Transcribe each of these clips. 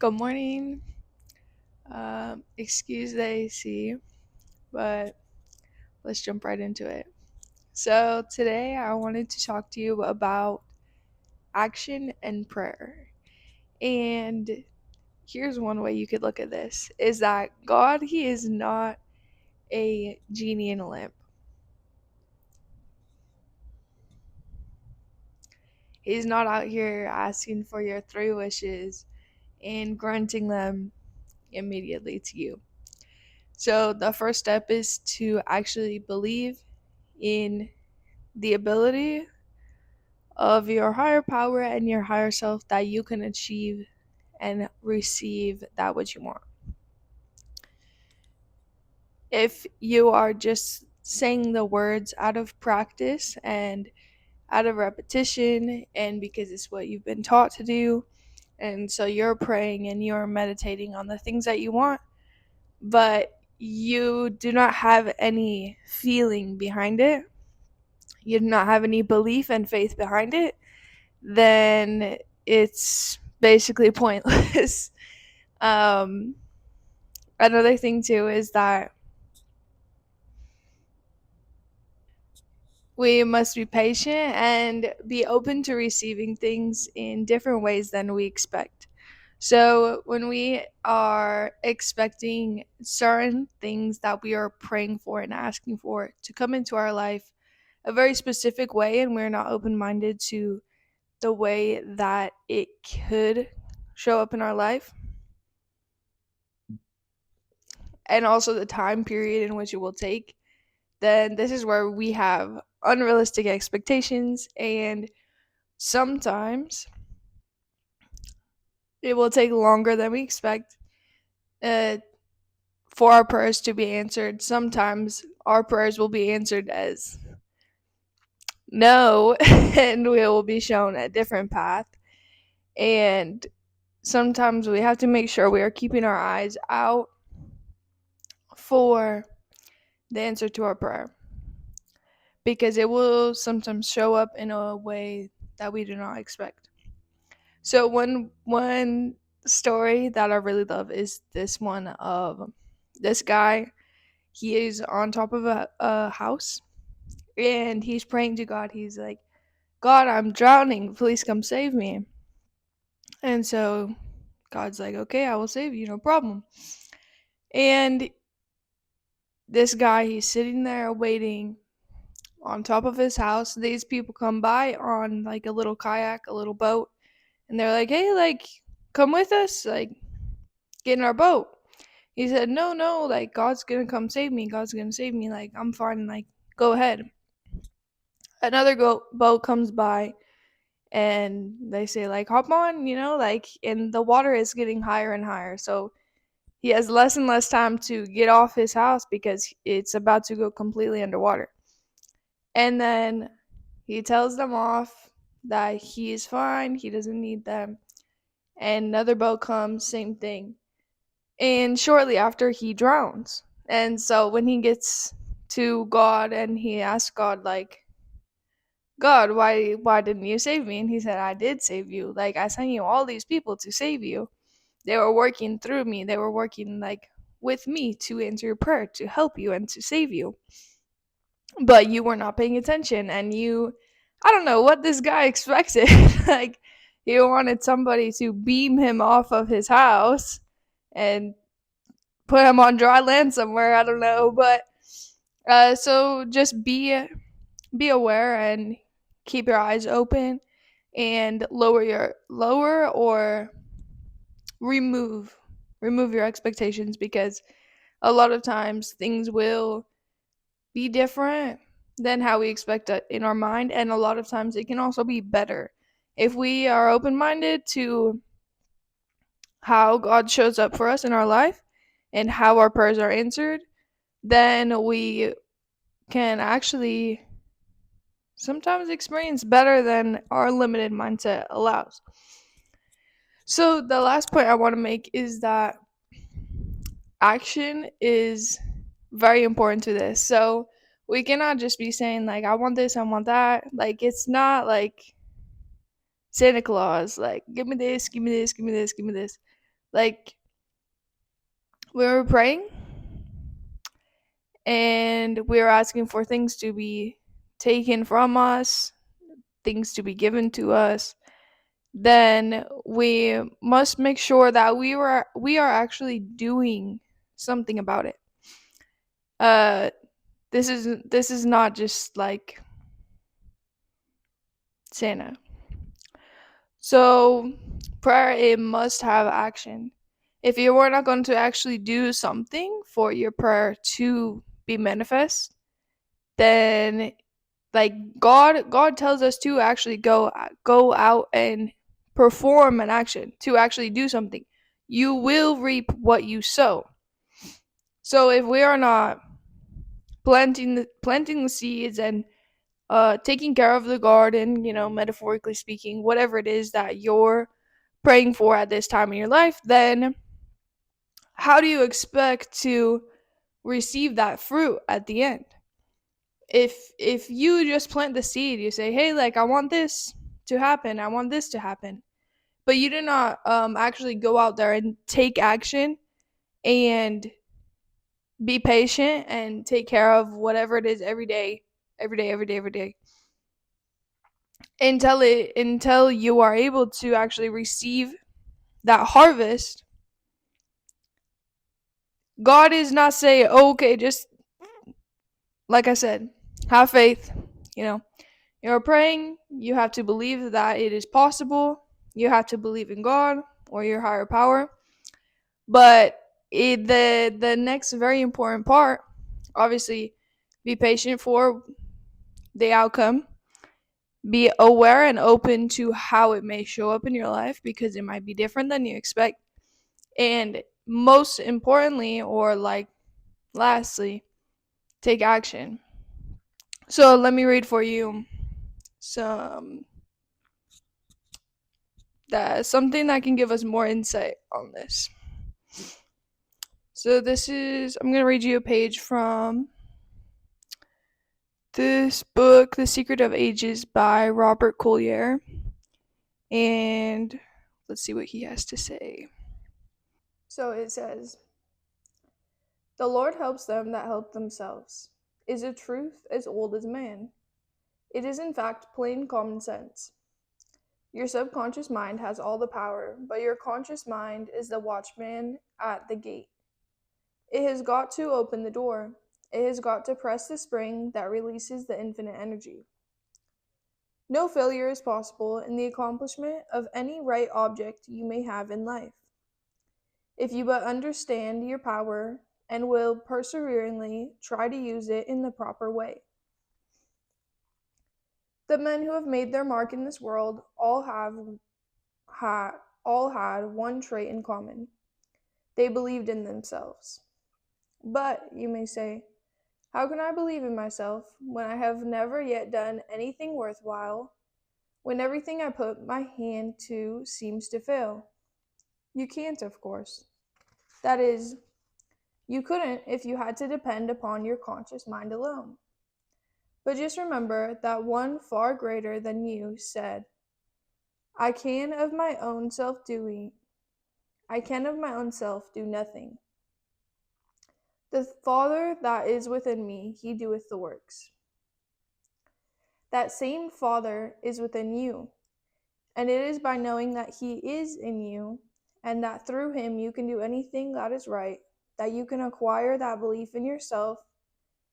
Good morning. Excuse the AC, but let's jump right into it. So, today I wanted to talk to you about action and prayer. And here's one way you could look at this is that God, He is not a genie in a lamp. He's not out here asking for your three wishes and granting them immediately to you. So, the first step is to actually believe in the ability of your higher power and your higher self that you can achieve and receive that which you want. If you are just saying the words out of practice and out of repetition and because it's what you've been taught to do, and so you're praying and you're meditating on the things that you want, but you do not have any feeling behind it, you do not have any belief and faith behind it, then it's basically pointless. um, Another thing too is that we must be patient and be open to receiving things in different ways than we expect. So, when we are expecting certain things that we are praying for and asking for to come into our life a very specific way, and we're not open minded to the way that it could show up in our life, and also the time period in which it will take, then this is where we have unrealistic expectations, and sometimes it will take longer than we expect uh, for our prayers to be answered. Sometimes our prayers will be answered as no, and we will be shown a different path. And sometimes we have to make sure we are keeping our eyes out for the answer to our prayer, because it will sometimes show up in a way that we do not expect. So one story that I really love is this one of this guy. He is on top of a house and he's praying to God. He's like, God, I'm drowning. Please come save me. And so God's like, okay, I will save you, no problem. And this guy, he's sitting there waiting on top of his house. These people come by on like a little kayak, a little boat, and they're like, hey, like, come with us, like, get in our boat. He said, no, no, like, God's gonna come save me. God's gonna save me. Like, I'm fine. Like, go ahead. Another boat comes by and they say, like, hop on, like, and the water is getting higher and higher. So he has less and less time to get off his house because it's about to go completely underwater. And then he tells them off that he is fine, he doesn't need them. And another boat comes, same thing. And shortly after, he drowns. And so when he gets to God and he asks God, like, God, why didn't you save me? And he said, I did save you. Like, I sent you all these people to save you. They were working through me. They were working, like, with me to answer your prayer, to help you and to save you. But you were not paying attention, and I don't know what this guy expected. Like, he wanted somebody to beam him off of his house and put him on dry land somewhere. I don't know, but so just be aware and keep your eyes open and lower or remove remove your expectations, because a lot of times things will be different than how we expect it in our mind, and a lot of times it can also be better if we are open-minded to how God shows up for us in our life and how our prayers are answered. Then we can actually sometimes experience better than our limited mindset allows. So, the last point I want to make is that action is very important to this. So, we cannot just be saying, like, I want this, I want that. Like, it's not like Santa Claus, like, give me this, give me this, give me this, give me this. Like, we were praying and we were asking for things to be taken from us, things to be given to us, then we must make sure that we are actually doing something about it. Uh this is not just like Santa. So prayer, it must have action. If you were not going to actually do something for your prayer to be manifest, then like God tells us to actually go out and perform an action, to actually do something. You will reap what you sow. So if we are not planting the seeds and taking care of the garden, metaphorically speaking, whatever it is that you're praying for at this time in your life, then how do you expect to receive that fruit at the end? If you just plant the seed, you say, hey, like, I want this to happen, I want this to happen, but you do not actually go out there and take action and be patient and take care of whatever it is every day, every day, until you are able to actually receive that harvest. God is not saying, oh, okay, just like I said, have faith. You know, you're praying, you have to believe that it is possible. You have to believe in God or your higher power. But the next very important part, obviously, be patient for the outcome. Be aware and open to how it may show up in your life because it might be different than you expect. And most importantly, or like lastly, take action. So let me read for you some something that can give us more insight on this. So I'm going to read you a page from this book, The Secret of Ages by Robert Collier. And let's see what he has to say. So it says, the Lord helps them that help themselves, is a truth as old as man. It is in fact plain common sense. Your subconscious mind has all the power, but your conscious mind is the watchman at the gate. It has got to open the door. It has got to press the spring that releases the infinite energy. No failure is possible in the accomplishment of any right object you may have in life. If you but understand your power and will perseveringly try to use it in the proper way. The men who have made their mark in this world all had one trait in common. They believed in themselves. But, you may say, how can I believe in myself when I have never yet done anything worthwhile, when everything I put my hand to seems to fail? You can't, of course. That is, you couldn't if you had to depend upon your conscious mind alone. But just remember that one far greater than you said, I can of my own self do nothing. The Father that is within me, he doeth the works. That same Father is within you, and it is by knowing that he is in you, and that through him you can do anything that is right, that you can acquire that belief in yourself,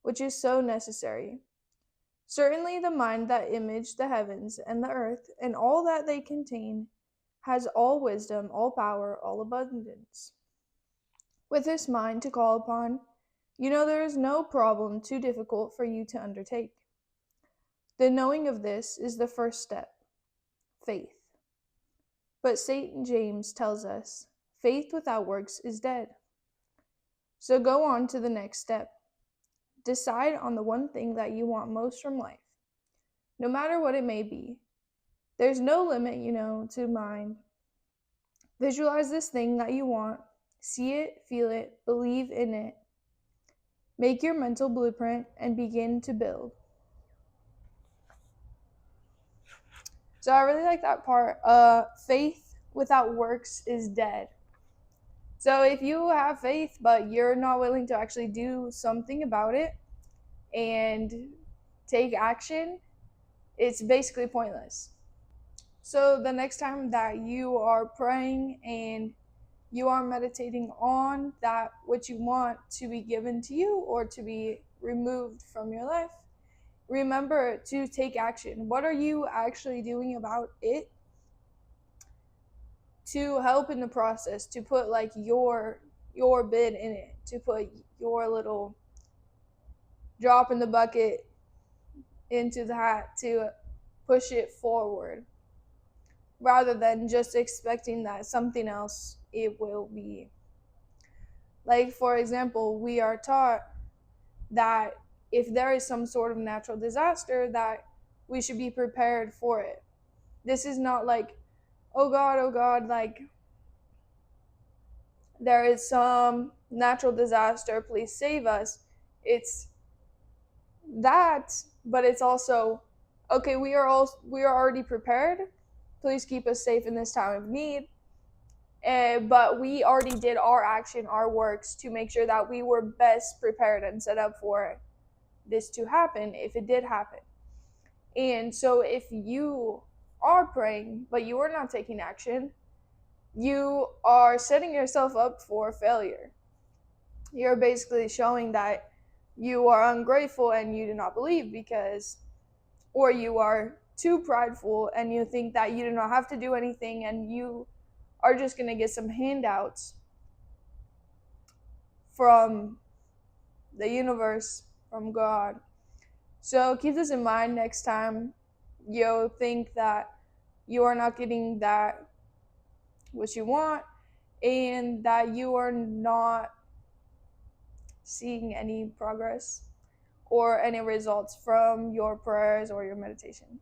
which is so necessary. Certainly the mind that imaged the heavens and the earth, and all that they contain, has all wisdom, all power, all abundance. With this mind to call upon, you know there is no problem too difficult for you to undertake. The knowing of this is the first step, faith. But St. James tells us, faith without works is dead. So go on to the next step. Decide on the one thing that you want most from life, no matter what it may be. There's no limit, to mind. Visualize this thing that you want, see it, feel it, believe in it. Make your mental blueprint and begin to build. So I really like that part. Faith without works is dead. So if you have faith but you're not willing to actually do something about it and take action, it's basically pointless. So the next time that you are praying and you are meditating on that what you want to be given to you or to be removed from your life, remember to take action. What are you actually doing about it to help in the process, to put like your bid in it, to put your little drop in the bucket into the hat to push it forward rather than just expecting that something else it will be. Like, for example, we are taught that if there is some sort of natural disaster, that we should be prepared for it. This is not like, oh God, like there is some natural disaster, please save us. It's that, but it's also, okay, we are already prepared. Please keep us safe in this time of need. But we already did our action, our works to make sure that we were best prepared and set up for this to happen if it did happen. And so if you are praying but you are not taking action, you are setting yourself up for failure. You're basically showing that you are ungrateful and you do not believe because, or you are too prideful and you think that you do not have to do anything and you are just going to get some handouts from the universe, from God. So keep this in mind next time you think that you are not getting that what you want and that you are not seeing any progress or any results from your prayers or your meditation.